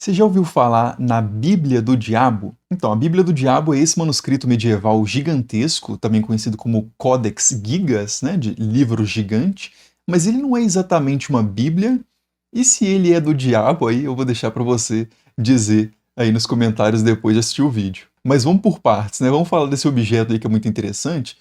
Você já ouviu falar na Bíblia do Diabo? Então, a Bíblia do Diabo é esse manuscrito medieval gigantesco, também conhecido como Codex Gigas, né, de livro gigante, mas ele não é exatamente uma Bíblia. E se ele é do diabo, aí eu vou deixar para você dizer aí nos comentários depois de assistir o vídeo. Mas vamos por partes, né? Vamos falar desse objeto aí que é muito interessante,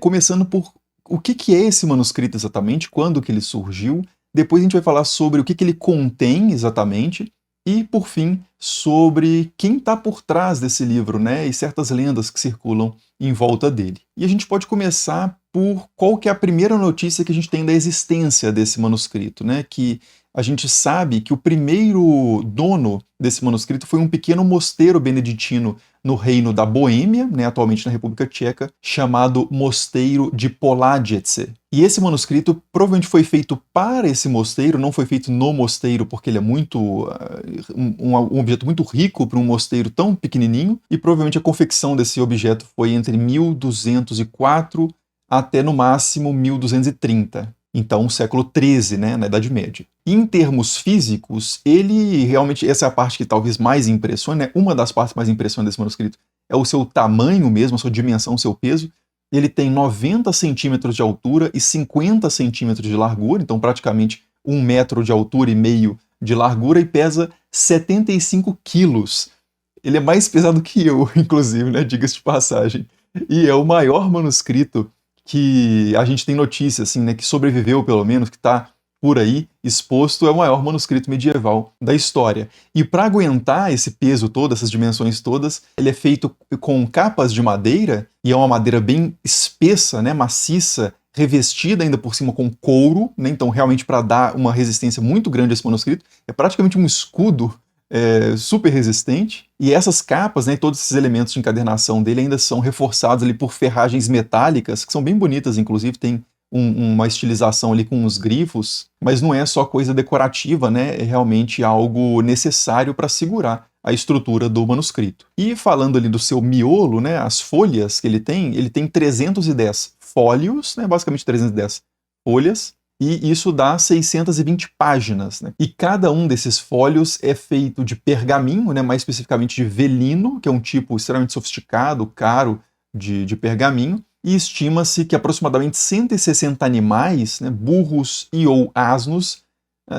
começando por o que que é esse manuscrito exatamente, quando que ele surgiu. Depois a gente vai falar sobre o que que ele contém exatamente e, por fim, sobre quem está por trás desse livro, né? E certas lendas que circulam em volta dele. E a gente pode começar por qual que é a primeira notícia que a gente tem da existência desse manuscrito, né? Que a gente sabe que o primeiro dono desse manuscrito foi um pequeno mosteiro beneditino no reino da Boêmia, né, atualmente na República Tcheca, chamado Mosteiro de Poládice. E esse manuscrito provavelmente foi feito para esse mosteiro, não foi feito no mosteiro, porque ele é muito um objeto muito rico para um mosteiro tão pequenininho, e provavelmente a confecção desse objeto foi entre 1204 até no máximo 1230. Então, século XIII, né, na Idade Média. E em termos físicos, ele realmente, essa é a parte que talvez mais impressione, né? Uma das partes mais impressionantes desse manuscrito é o seu tamanho mesmo, a sua dimensão, o seu peso. Ele tem 90 centímetros de altura e 50 centímetros de largura, então praticamente 1 metro de altura e meio de largura, e pesa 75 quilos. Ele é mais pesado que eu, inclusive, né, diga-se de passagem. E é o maior manuscrito que a gente tem notícia, assim, né, que sobreviveu pelo menos, que está por aí exposto, é o maior manuscrito medieval da história. E para aguentar esse peso todo, essas dimensões todas, ele é feito com capas de madeira, e é uma madeira bem espessa, né, maciça, revestida ainda por cima com couro, né, então realmente para dar uma resistência muito grande a esse manuscrito, é praticamente um escudo super resistente, e essas capas, né, todos esses elementos de encadernação dele ainda são reforçados ali por ferragens metálicas, que são bem bonitas, inclusive tem uma estilização ali com uns grifos, mas não é só coisa decorativa, né, é realmente algo necessário para segurar a estrutura do manuscrito. E falando ali do seu miolo, né, as folhas que ele tem 310 fólios, né, basicamente 310 folhas, e isso dá 620 páginas, né? E cada um desses fólios é feito de pergaminho, né? Mais especificamente de velino, que é um tipo extremamente sofisticado, caro de pergaminho, e estima-se que aproximadamente 160 animais, né, burros e ou asnos,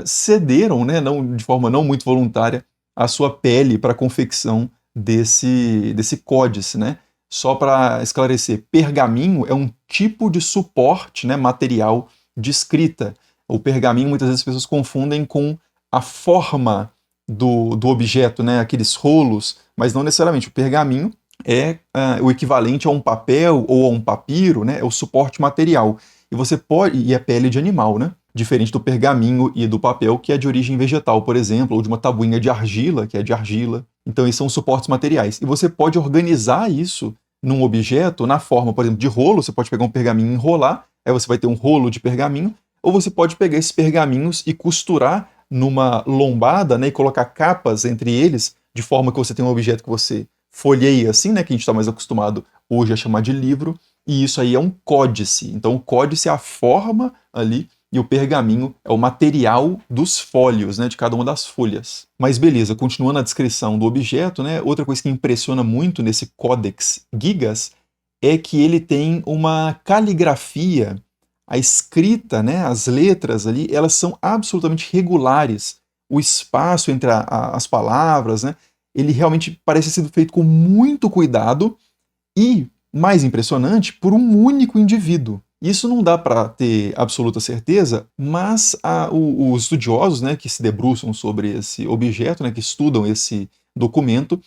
cederam, né, não, de forma não muito voluntária, a sua pele para a confecção desse códice, né? Só para esclarecer, pergaminho é um tipo de suporte, né, material de escrita. O pergaminho, muitas vezes as pessoas confundem com a forma do objeto, né, aqueles rolos, mas não necessariamente. O pergaminho é o equivalente a um papel ou a um papiro, né, é o suporte material. E você pode, e é pele de animal, né, diferente do pergaminho e do papel, que é de origem vegetal, por exemplo, ou de uma tabuinha de argila, que é de argila. Então, esses são suportes materiais. E você pode organizar isso num objeto na forma, por exemplo, de rolo. Você pode pegar um pergaminho e enrolar, aí você vai ter um rolo de pergaminho, ou você pode pegar esses pergaminhos e costurar numa lombada, né, e colocar capas entre eles, de forma que você tem um objeto que você folheia assim, né, que a gente está mais acostumado hoje a chamar de livro, e isso aí é um códice. Então o códice é a forma ali, e o pergaminho é o material dos fólios, né, de cada uma das folhas. Mas beleza, continuando a descrição do objeto, né, outra coisa que impressiona muito nesse Codex Gigas é que ele tem uma caligrafia, a escrita, né, as letras ali, elas são absolutamente regulares. O espaço entre as palavras, né, ele realmente parece ter sido feito com muito cuidado e, mais impressionante, por um único indivíduo. Isso não dá para ter absoluta certeza, mas os estudiosos, né, que se debruçam sobre esse objeto, né, que estudam esse documento,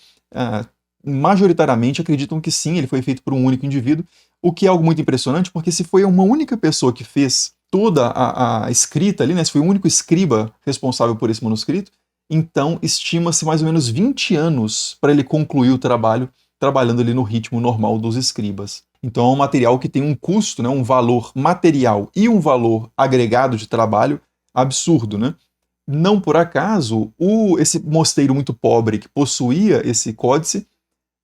majoritariamente acreditam que sim, ele foi feito por um único indivíduo, o que é algo muito impressionante, porque se foi uma única pessoa que fez toda a escrita ali, né, se foi o único escriba responsável por esse manuscrito, então estima-se mais ou menos 20 anos para ele concluir o trabalho, trabalhando ali no ritmo normal dos escribas. Então é um material que tem um custo, né, um valor material e um valor agregado de trabalho absurdo, né? Não por acaso, esse mosteiro muito pobre que possuía esse códice,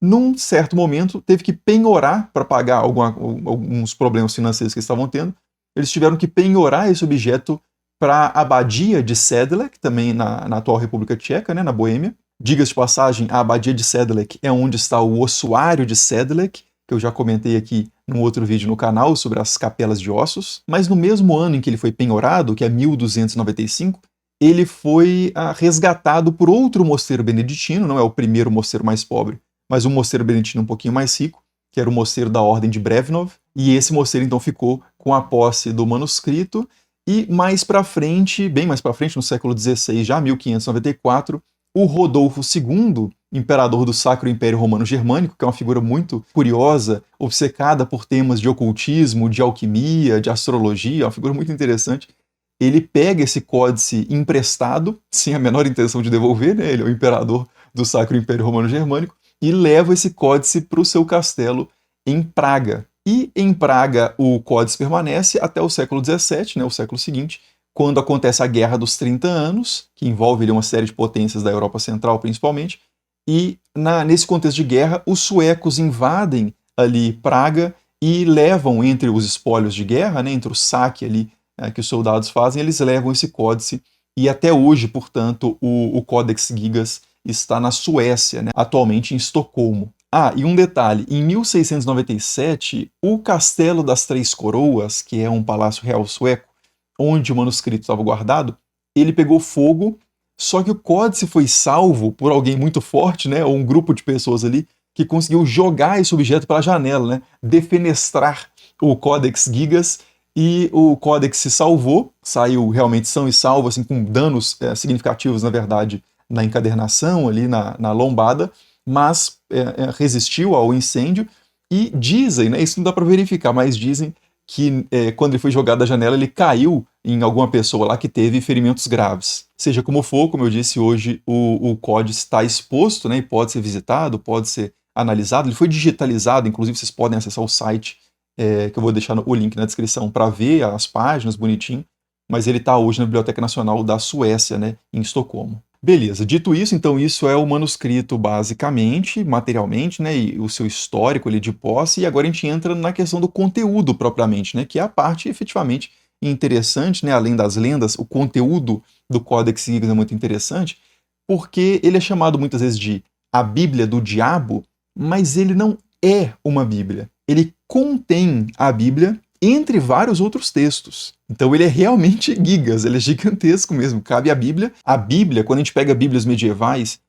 num certo momento, teve que penhorar para pagar alguns problemas financeiros que eles estavam tendo. Eles tiveram que penhorar esse objeto para a abadia de Sedlec, também na atual República Tcheca, né, na Boêmia, Diga-se de passagem, a abadia de Sedlec é onde está o ossuário de Sedlec, que eu já comentei aqui num outro vídeo no canal sobre as capelas de ossos, mas no mesmo ano em que ele foi penhorado, que é 1295, ele foi resgatado por outro mosteiro beneditino, não é o primeiro mosteiro mais pobre, mas um mosteiro beneditino um pouquinho mais rico, que era o mosteiro da Ordem de Brevnov, e esse mosteiro então ficou com a posse do manuscrito, e mais para frente, bem mais para frente, no século XVI, já 1594, o Rodolfo II, imperador do Sacro Império Romano Germânico, que é uma figura muito curiosa, obcecada por temas de ocultismo, de alquimia, de astrologia, uma figura muito interessante. Ele pega esse códice emprestado, sem a menor intenção de devolver, né? Ele é o imperador do Sacro Império Romano Germânico, e leva esse códice para o seu castelo em Praga. E em Praga o códice permanece até o século XVII, né, o século seguinte, quando acontece a Guerra dos 30 Anos, que envolve ali, uma série de potências da Europa Central principalmente, e nesse contexto de guerra, os suecos invadem ali Praga e levam entre os espólios de guerra, né, entre o saque ali que os soldados fazem, eles levam esse códice, e até hoje, portanto, o Codex Gigas está na Suécia, né, atualmente em Estocolmo. E um detalhe, em 1697, o Castelo das Três Coroas, que é um palácio real sueco, onde o manuscrito estava guardado, ele pegou fogo, só que o códice foi salvo por alguém muito forte, né, ou um grupo de pessoas ali, que conseguiu jogar esse objeto pela janela, né, defenestrar o Codex Gigas, e o códex se salvou, saiu realmente são e salvo, assim, com danos significativos, na verdade, na encadernação, ali na lombada, mas resistiu ao incêndio, e dizem, né, isso não dá para verificar, mas dizem que quando ele foi jogado da janela, ele caiu em alguma pessoa lá que teve ferimentos graves. Seja como for, como eu disse, hoje o códice está exposto, né, e pode ser visitado, pode ser analisado, ele foi digitalizado, inclusive vocês podem acessar o site, que eu vou deixar o link na descrição para ver as páginas bonitinho, mas ele está hoje na Biblioteca Nacional da Suécia, né, em Estocolmo. Beleza, dito isso, então isso é o manuscrito basicamente, materialmente, né, e o seu histórico ali de posse, e agora a gente entra na questão do conteúdo propriamente, né, que é a parte efetivamente interessante, né, além das lendas, o conteúdo do Codex Gigas é muito interessante, porque ele é chamado muitas vezes de a Bíblia do Diabo, mas ele não é uma Bíblia. Ele contém a Bíblia entre vários outros textos. Então ele é realmente gigas, ele é gigantesco mesmo, cabe a Bíblia. A Bíblia, quando a gente pega Bíblias medievais,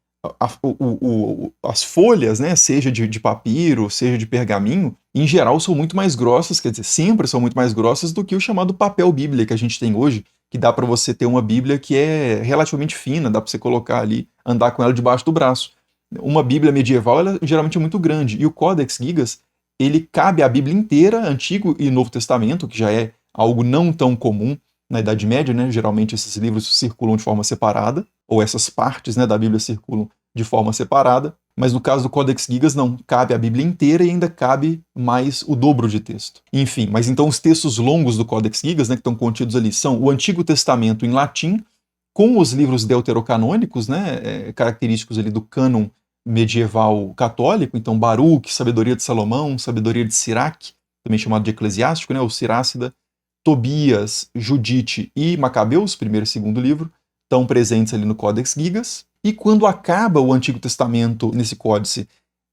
as folhas, né, seja de papiro, seja de pergaminho, em geral são muito mais grossas, quer dizer, sempre são muito mais grossas do que o chamado papel Bíblia que a gente tem hoje, que dá para você ter uma Bíblia que é relativamente fina, dá para você colocar ali, andar com ela debaixo do braço. Uma Bíblia medieval, ela geralmente é muito grande, e o Codex Gigas, ele cabe à Bíblia inteira, Antigo e Novo Testamento, que já é algo não tão comum na Idade Média, né? Geralmente esses livros circulam de forma separada, ou essas partes, né, da Bíblia circulam de forma separada, mas no caso do Codex Gigas não, cabe a Bíblia inteira e ainda cabe mais o dobro de texto. Enfim, mas então os textos longos do Codex Gigas, né, que estão contidos ali, são o Antigo Testamento em latim, com os livros deuterocanônicos, né, característicos ali do cânon medieval católico, então Baruch, Sabedoria de Salomão, Sabedoria de Sirac, também chamado de Eclesiástico, né, o Sirácida, Tobias, Judite e Macabeus, primeiro e segundo livro, estão presentes ali no Codex Gigas, e quando acaba o Antigo Testamento nesse códice,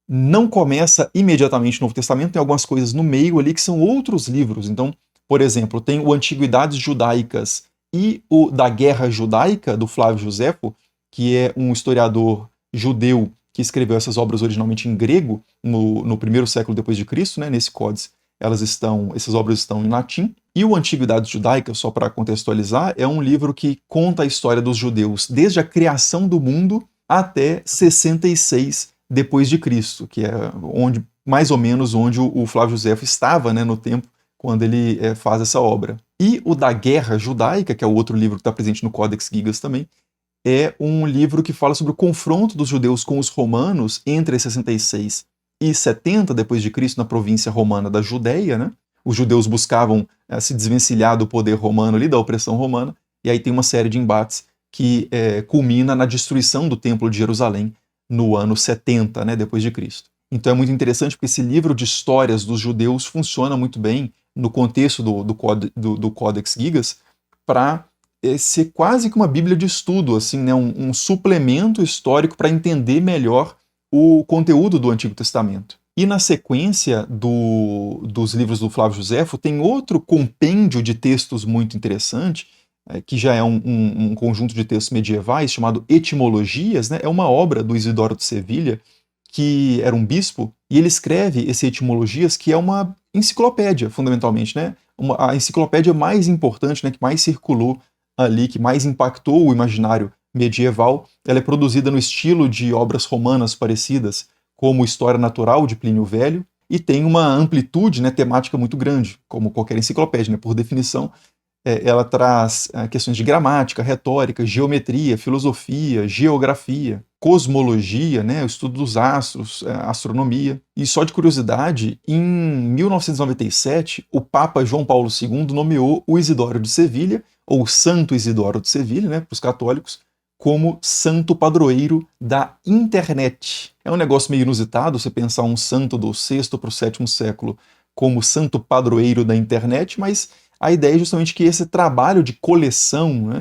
não começa imediatamente o Novo Testamento, tem algumas coisas no meio ali que são outros livros, então, por exemplo, tem o Antiguidades Judaicas e o da Guerra Judaica, do Flávio Josefo, que é um historiador judeu que escreveu essas obras originalmente em grego, no primeiro século depois de Cristo, né, nesse códice, essas obras estão em latim. E o Antiguidades Judaica, só para contextualizar, é um livro que conta a história dos judeus desde a criação do mundo até 66 depois de Cristo, que é onde mais ou menos onde o Flávio Josefo estava, né, no tempo quando ele faz essa obra. E o da Guerra Judaica, que é o outro livro que está presente no Codex Gigas também, é um livro que fala sobre o confronto dos judeus com os romanos entre 66 e 70 depois de Cristo na província romana da Judéia, né? Os judeus buscavam se desvencilhar do poder romano ali, da opressão romana, e aí tem uma série de embates que culmina na destruição do Templo de Jerusalém no ano 70, né, depois de Cristo. Então é muito interessante porque esse livro de histórias dos judeus funciona muito bem no contexto do Codex Gigas para ser quase que uma bíblia de estudo, assim, né, um suplemento histórico para entender melhor o conteúdo do Antigo Testamento. E na sequência dos livros do Flávio Josefo, tem outro compêndio de textos muito interessante, que já é um conjunto de textos medievais, chamado Etimologias, né? É uma obra do Isidoro de Sevilha, que era um bispo, e ele escreve esse Etimologias, que é uma enciclopédia, fundamentalmente, né? A enciclopédia mais importante, né, que mais circulou ali, que mais impactou o imaginário medieval. Ela é produzida no estilo de obras romanas parecidas, como História Natural, de Plínio o Velho, e tem uma amplitude, né, temática muito grande, como qualquer enciclopédia, né, por definição. Ela traz questões de gramática, retórica, geometria, filosofia, geografia, cosmologia, né, o estudo dos astros, astronomia. E só de curiosidade, em 1997, o Papa João Paulo II nomeou o Isidoro de Sevilha, ou Santo Isidoro de Sevilha, né, para os católicos, como santo padroeiro da internet. É um negócio meio inusitado você pensar um santo do VI para o VII século como santo padroeiro da internet, mas a ideia é justamente que esse trabalho de coleção, né,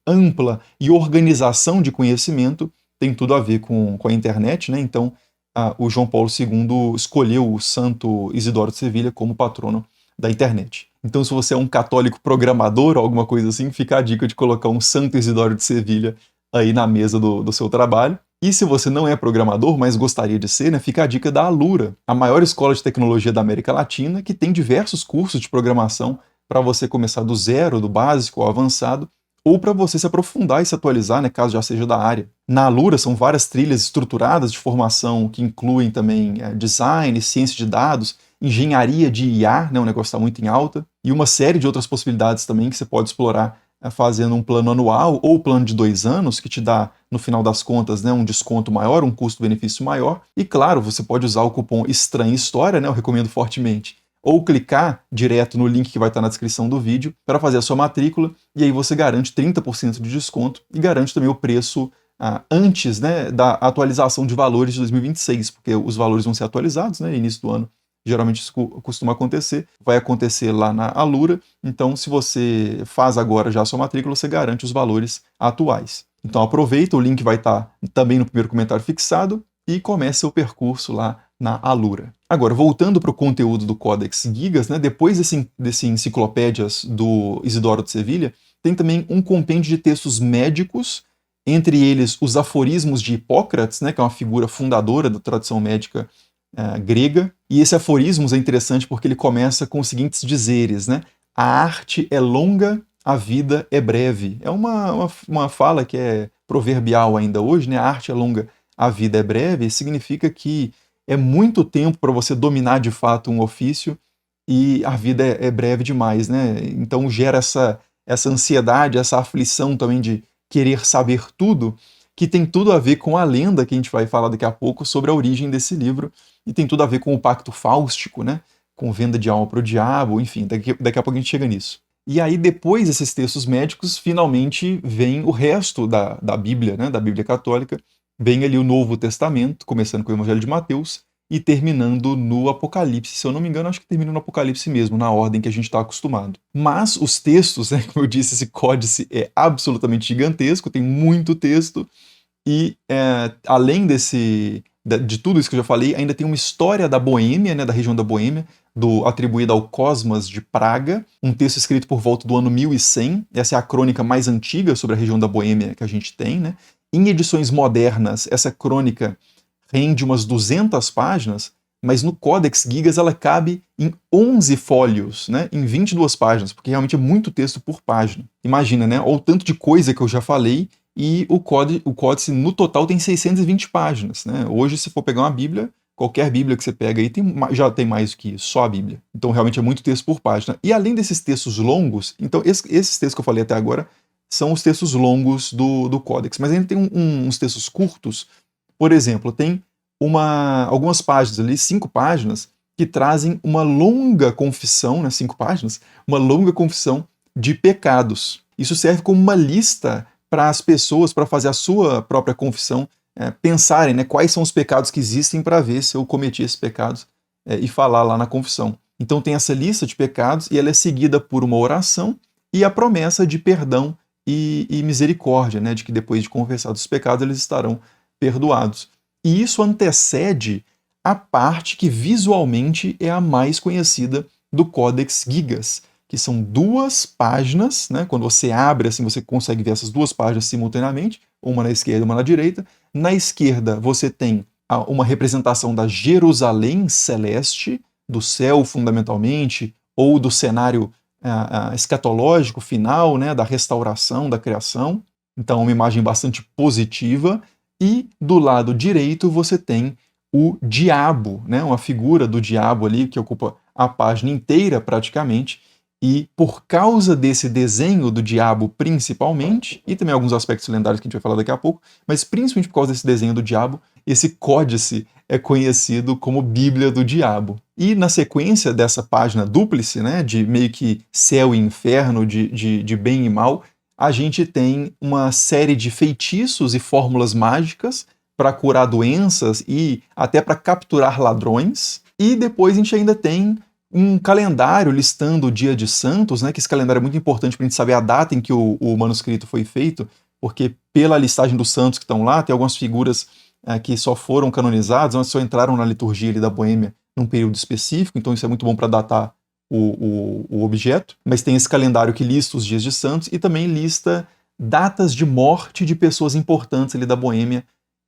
ampla e organização de conhecimento tem tudo a ver com a internet, né? Então, o João Paulo II escolheu o Santo Isidoro de Sevilha como patrono da internet. Então, se você é um católico programador ou alguma coisa assim, fica a dica de colocar um Santo Isidoro de Sevilha aí na mesa do seu trabalho. E se você não é programador, mas gostaria de ser, né, fica a dica da Alura, a maior escola de tecnologia da América Latina, que tem diversos cursos de programação para você começar do zero, do básico ao avançado, ou para você se aprofundar e se atualizar, né, caso já seja da área. Na Alura são várias trilhas estruturadas de formação que incluem também design, ciência de dados, engenharia de IA, né, um negócio que está muito em alta, e uma série de outras possibilidades também que você pode explorar fazendo um plano anual ou plano de 2 anos, que te dá, no final das contas, né, um desconto maior, um custo-benefício maior. E claro, você pode usar o cupom Estranha História, né, eu recomendo fortemente, ou clicar direto no link que vai estar na descrição do vídeo para fazer a sua matrícula, e aí você garante 30% de desconto e garante também o preço antes, né, da atualização de valores de 2026, porque os valores vão ser atualizados, né, no início do ano. Geralmente isso costuma acontecer, vai acontecer lá na Alura, então se você faz agora já a sua matrícula, você garante os valores atuais. Então aproveita, o link vai estar também no primeiro comentário fixado e comece o percurso lá na Alura. Agora, voltando para o conteúdo do Codex Gigas, né, depois desse enciclopédias do Isidoro de Sevilha, tem também um compêndio de textos médicos, entre eles os aforismos de Hipócrates, né, que é uma figura fundadora da tradição médica grega. E esse aforismos é interessante porque ele começa com os seguintes dizeres, né? A arte é longa, a vida é breve. É uma fala que é proverbial ainda hoje, né? A arte é longa, a vida é breve, significa que é muito tempo para você dominar de fato um ofício e a vida é breve demais, né? Então gera essa ansiedade, essa aflição também de querer saber tudo, que tem tudo a ver com a lenda que a gente vai falar daqui a pouco sobre a origem desse livro, e tem tudo a ver com o pacto fáustico, né? Com venda de alma para o diabo, enfim, daqui a pouco a gente chega nisso. E aí, depois desses textos médicos, finalmente vem o resto da Bíblia, né? Da Bíblia católica. Vem ali o Novo Testamento, começando com o Evangelho de Mateus e terminando no Apocalipse. Se eu não me engano, acho que termina no Apocalipse mesmo, na ordem que a gente está acostumado. Mas os textos, né, como eu disse, esse códice é absolutamente gigantesco, tem muito texto, e além de tudo isso que eu já falei, ainda tem uma história da Boêmia, né, da região da Boêmia, atribuída ao Cosmas de Praga, um texto escrito por volta do ano 1100. Essa é a crônica mais antiga sobre a região da Boêmia que a gente tem, né? Em edições modernas, essa crônica rende umas 200 páginas, mas no Codex Gigas ela cabe em 11 fólios, né, em 22 páginas, porque realmente é muito texto por página. Imagina, né, olha o tanto de coisa que eu já falei, e o Códice no total tem 620 páginas. Né? Hoje, se for pegar uma Bíblia, qualquer Bíblia que você pega aí já tem mais do que isso, só a Bíblia. Então realmente é muito texto por página. E além desses textos longos, então esses textos que eu falei até agora são os textos longos do Códex, mas ainda tem uns textos curtos. Por exemplo, tem algumas páginas ali, 5 páginas, que trazem uma longa confissão, né, 5 páginas, uma longa confissão de pecados. Isso serve como uma lista para as pessoas, para fazer a sua própria confissão, pensarem, né, quais são os pecados que existem para ver se eu cometi esses pecados e falar lá na confissão. Então tem essa lista de pecados e ela é seguida por uma oração e a promessa de perdão e misericórdia, né, de que depois de confessados os pecados eles estarão perdoados. E isso antecede a parte que visualmente é a mais conhecida do Codex Gigas, que são 2 páginas, né? Quando você abre assim, você consegue ver essas 2 páginas simultaneamente, uma na esquerda e uma na direita. Na esquerda você tem uma representação da Jerusalém celeste, do céu fundamentalmente, ou do cenário escatológico final, né? Da restauração, da criação. Então, uma imagem bastante positiva. E do lado direito você tem o diabo, né? Uma figura do diabo ali que ocupa a página inteira praticamente. E por causa desse desenho do diabo principalmente, e também alguns aspectos lendários que a gente vai falar daqui a pouco, mas principalmente por causa desse desenho do diabo, esse códice é conhecido como Bíblia do Diabo. E na sequência dessa página dúplice, né, de meio que céu e inferno, de bem e mal, a gente tem uma série de feitiços e fórmulas mágicas para curar doenças e até para capturar ladrões. E depois a gente ainda tem um calendário listando o dia de santos, né, que esse calendário é muito importante para a gente saber a data em que o manuscrito foi feito, porque pela listagem dos santos que estão lá, tem algumas figuras que só foram canonizadas, mas só entraram na liturgia ali da Boêmia num período específico, então isso é muito bom para datar o objeto. Mas tem esse calendário que lista os dias de santos e também lista datas de morte de pessoas importantes ali da Boêmia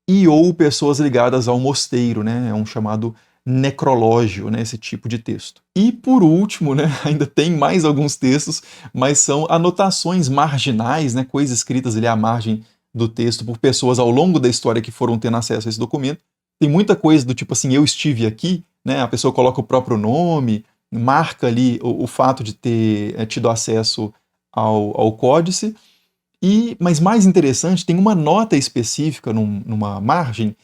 e ou pessoas ligadas ao mosteiro, né, é um chamado necrológio, né, esse tipo de texto. E por último, né, ainda tem mais alguns textos, mas são anotações marginais, né, coisas escritas ali à margem do texto por pessoas ao longo da história que foram tendo acesso a esse documento. Tem muita coisa do tipo assim, eu estive aqui, né, a pessoa coloca o próprio nome, marca ali o fato de ter tido acesso ao códice. Mas mais interessante, tem uma nota específica numa margem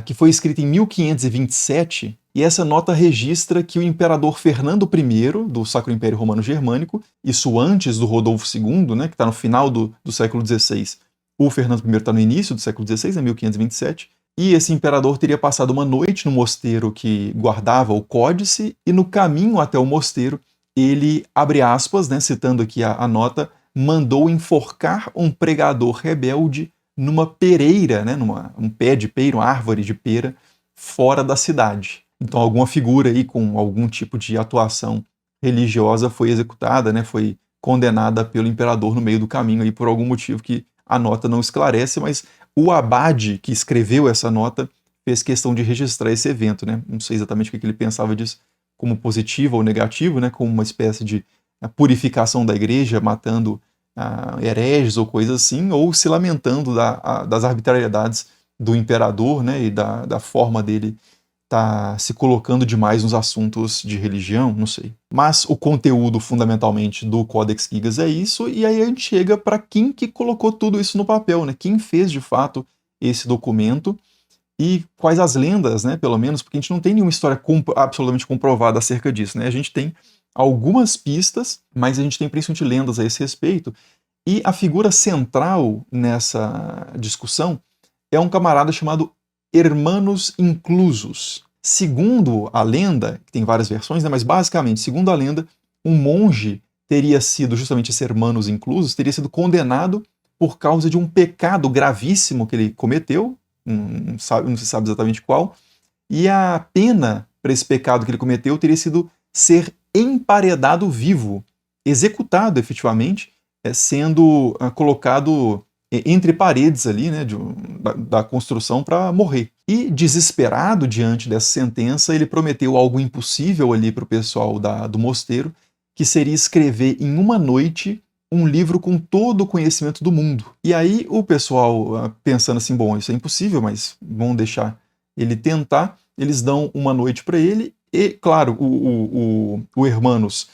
que foi escrita em 1527, e essa nota registra que o imperador Fernando I, do Sacro Império Romano Germânico, isso antes do Rodolfo II, né, que está no final do século XVI, o Fernando I está no início do século XVI, em 1527, e esse imperador teria passado uma noite no mosteiro que guardava o códice, e no caminho até o mosteiro, ele, abre aspas, né, citando aqui a nota, mandou enforcar um pregador rebelde numa pereira, né, um pé de pera, uma árvore de pera, fora da cidade. Então alguma figura aí com algum tipo de atuação religiosa foi executada, né, foi condenada pelo imperador no meio do caminho aí por algum motivo que a nota não esclarece, mas o abade que escreveu essa nota fez questão de registrar esse evento, né? Não sei exatamente o que ele pensava disso, como positivo ou negativo, né, como uma espécie de purificação da igreja, matando hereges ou coisas assim, ou se lamentando das arbitrariedades do imperador, né, e da forma dele estar se colocando demais nos assuntos de religião, não sei. Mas o conteúdo, fundamentalmente, do Codex Gigas é isso, e aí a gente chega para quem que colocou tudo isso no papel, né? Quem fez, de fato, esse documento, e quais as lendas, né, pelo menos, porque a gente não tem nenhuma história absolutamente comprovada acerca disso, né? A gente tem algumas pistas, mas a gente tem principalmente lendas a esse respeito, e a figura central nessa discussão é um camarada chamado Hermanos Inclusus. Segundo a lenda, que tem várias versões, né, mas basicamente, segundo a lenda, um monge teria sido, justamente esse Hermanos Inclusus, teria sido condenado por causa de um pecado gravíssimo que ele cometeu, não se sabe exatamente qual, e a pena para esse pecado que ele cometeu teria sido ser emparedado vivo, executado efetivamente, sendo colocado entre paredes ali, né, da construção para morrer. E desesperado diante dessa sentença, ele prometeu algo impossível ali para o pessoal do mosteiro, que seria escrever em uma noite um livro com todo o conhecimento do mundo. E aí o pessoal, pensando assim, bom, isso é impossível, mas vamos deixar ele tentar, eles dão uma noite para ele, e claro, o Hermanos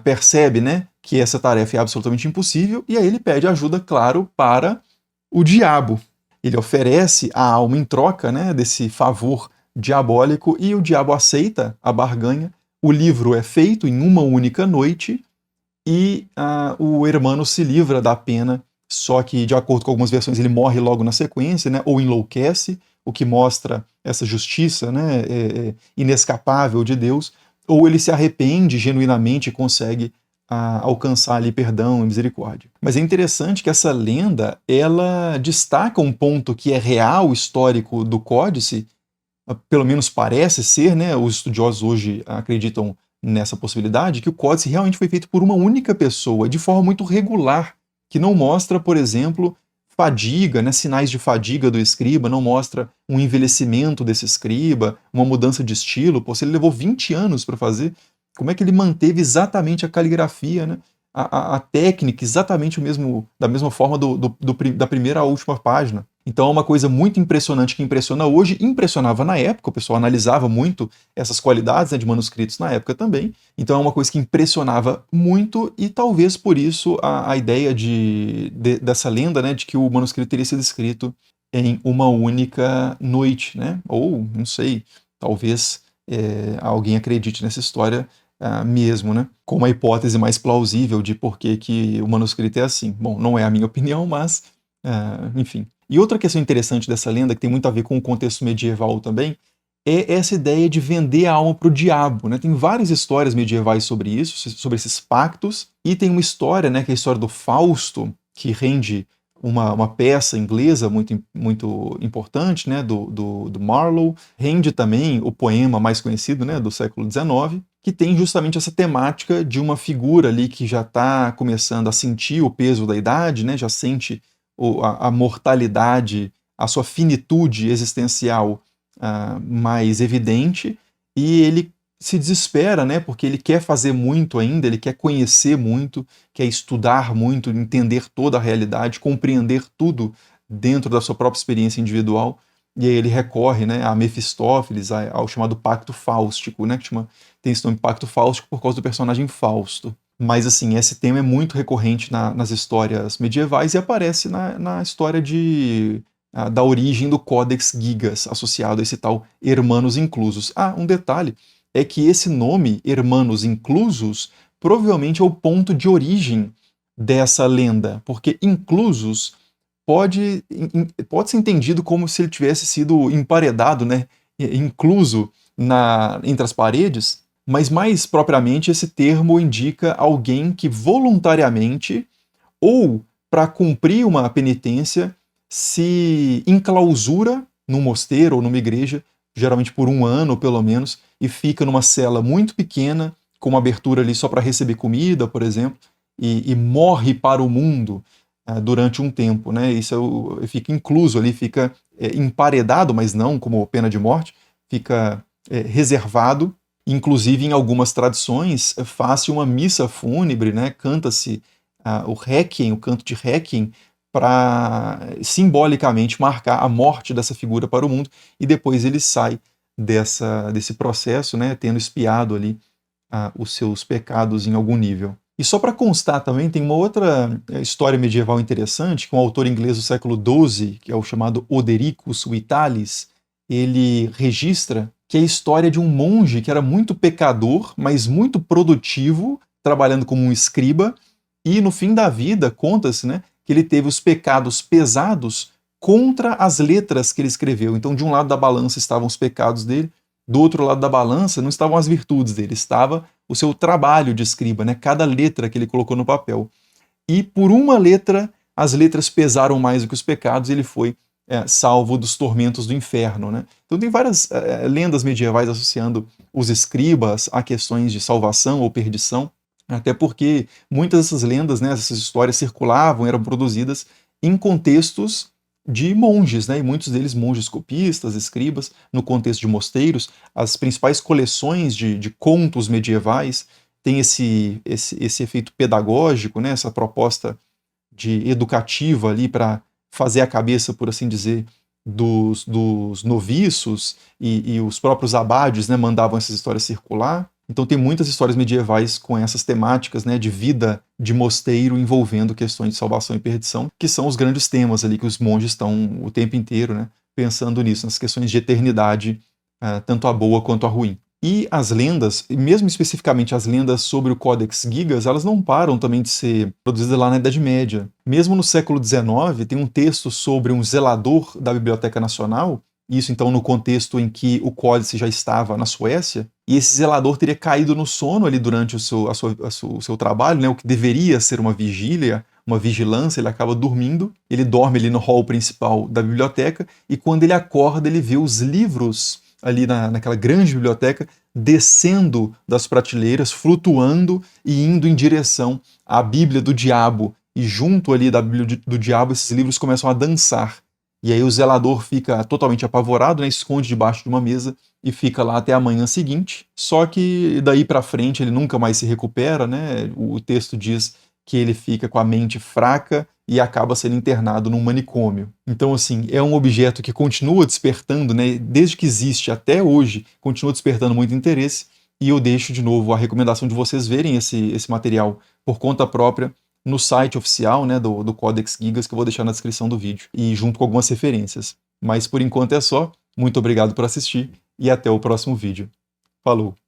percebe, né, que essa tarefa é absolutamente impossível, e aí ele pede ajuda, claro, para o diabo. Ele oferece a alma em troca, né, desse favor diabólico, e o diabo aceita a barganha. O livro é feito em uma única noite, e o Hermano se livra da pena, só que, de acordo com algumas versões, ele morre logo na sequência, né, ou enlouquece, o que mostra essa justiça, né, inescapável de Deus, ou ele se arrepende genuinamente e consegue alcançar ali perdão e misericórdia. Mas é interessante que essa lenda, ela destaca um ponto que é real, histórico do códice, pelo menos parece ser, né? Os estudiosos hoje acreditam nessa possibilidade, que o códice realmente foi feito por uma única pessoa, de forma muito regular, que não mostra, por exemplo, fadiga, né, sinais de fadiga do escriba, não mostra um envelhecimento desse escriba, uma mudança de estilo. Pô, se ele levou 20 anos para fazer, como é que ele manteve exatamente a caligrafia, né? A técnica exatamente o mesmo, da mesma forma da primeira à última página. Então é uma coisa muito impressionante que impressiona hoje, impressionava na época, o pessoal analisava muito essas qualidades, né, de manuscritos na época também. Então é uma coisa que impressionava muito e talvez por isso a ideia dessa lenda, né, de que o manuscrito teria sido escrito em uma única noite, né? Ou, não sei, talvez alguém acredite nessa história mesmo, né? Como a hipótese mais plausível de por que o manuscrito é assim. Bom, não é a minha opinião, mas, enfim. E outra questão interessante dessa lenda, que tem muito a ver com o contexto medieval também, é essa ideia de vender a alma para o diabo, né? Tem várias histórias medievais sobre isso, sobre esses pactos, e tem uma história, né, que é a história do Fausto, que rende uma peça inglesa muito importante, né, do Marlowe, rende também o poema mais conhecido, né, do século XIX, que tem justamente essa temática de uma figura ali que já está começando a sentir o peso da idade, né, já sente a mortalidade, a sua finitude existencial mais evidente, e ele se desespera, né, porque ele quer fazer muito ainda, ele quer conhecer muito, quer estudar muito, entender toda a realidade, compreender tudo dentro da sua própria experiência individual, e aí ele recorre, né, a Mefistófeles, ao chamado Pacto Fáustico, né, que tem esse nome Pacto Fáustico por causa do personagem Fausto. Mas, assim, esse tema é muito recorrente nas histórias medievais e aparece na história da origem do Codex Gigas, associado a esse tal Hermanos Inclusos. Um detalhe é que esse nome, Hermanos Inclusos, provavelmente é o ponto de origem dessa lenda, porque inclusos pode ser entendido como se ele tivesse sido emparedado, né, incluso entre as paredes, mas mais propriamente esse termo indica alguém que voluntariamente ou para cumprir uma penitência se enclausura num mosteiro ou numa igreja, geralmente por um ano pelo menos, e fica numa cela muito pequena, com uma abertura ali só para receber comida, por exemplo, e morre para o mundo durante um tempo, né? Isso fica incluso ali, fica emparedado, mas não como pena de morte, fica reservado. Inclusive, em algumas tradições, faz-se uma missa fúnebre, né? Canta-se o Requiem, o canto de Requiem, para simbolicamente marcar a morte dessa figura para o mundo, e depois ele sai desse processo, né? Tendo expiado ali os seus pecados em algum nível. E só para constar também, tem uma outra história medieval interessante, que um autor inglês do século XII, que é o chamado Odericus Vitalis, ele registra que é a história de um monge que era muito pecador, mas muito produtivo, trabalhando como um escriba, e no fim da vida, conta-se, né, que ele teve os pecados pesados contra as letras que ele escreveu. Então, de um lado da balança estavam os pecados dele, do outro lado da balança não estavam as virtudes dele, estava o seu trabalho de escriba, né? Cada letra que ele colocou no papel. E por uma letra, as letras pesaram mais do que os pecados, e ele foi salvo dos tormentos do inferno, né? Então tem várias lendas medievais associando os escribas a questões de salvação ou perdição, até porque muitas dessas lendas, né, essas histórias circulavam, eram produzidas em contextos de monges, né, e muitos deles monges copistas, escribas, no contexto de mosteiros. As principais coleções de contos medievais têm esse efeito pedagógico, né, essa proposta de educativa ali para fazer a cabeça, por assim dizer, dos noviços, e os próprios abades, né, mandavam essas histórias circular. Então tem muitas histórias medievais com essas temáticas, né, de vida de mosteiro envolvendo questões de salvação e perdição, que são os grandes temas ali que os monges estão o tempo inteiro, né, pensando nisso, nas questões de eternidade, tanto a boa quanto a ruim. E as lendas, mesmo especificamente as lendas sobre o Codex Gigas, elas não param também de ser produzidas lá na Idade Média. Mesmo no século XIX, tem um texto sobre um zelador da Biblioteca Nacional, isso então no contexto em que o códice já estava na Suécia, e esse zelador teria caído no sono ali durante o seu trabalho, né, o que deveria ser uma vigília, uma vigilância, ele acaba dormindo, ele dorme ali no hall principal da biblioteca, e quando ele acorda, ele vê os livros ali naquela grande biblioteca descendo das prateleiras, flutuando e indo em direção à Bíblia do Diabo. E junto ali da Bíblia do Diabo, esses livros começam a dançar. E aí o zelador fica totalmente apavorado, né, esconde debaixo de uma mesa e fica lá até a manhã seguinte. Só que daí para frente ele nunca mais se recupera, né? O texto diz que ele fica com a mente fraca e acaba sendo internado num manicômio. Então, assim, é um objeto que continua despertando, né? Desde que existe até hoje, continua despertando muito interesse. E eu deixo de novo a recomendação de vocês verem esse material por conta própria no site oficial, né, do Codex Gigas, que eu vou deixar na descrição do vídeo, e junto com algumas referências. Mas por enquanto é só. Muito obrigado por assistir e até o próximo vídeo. Falou!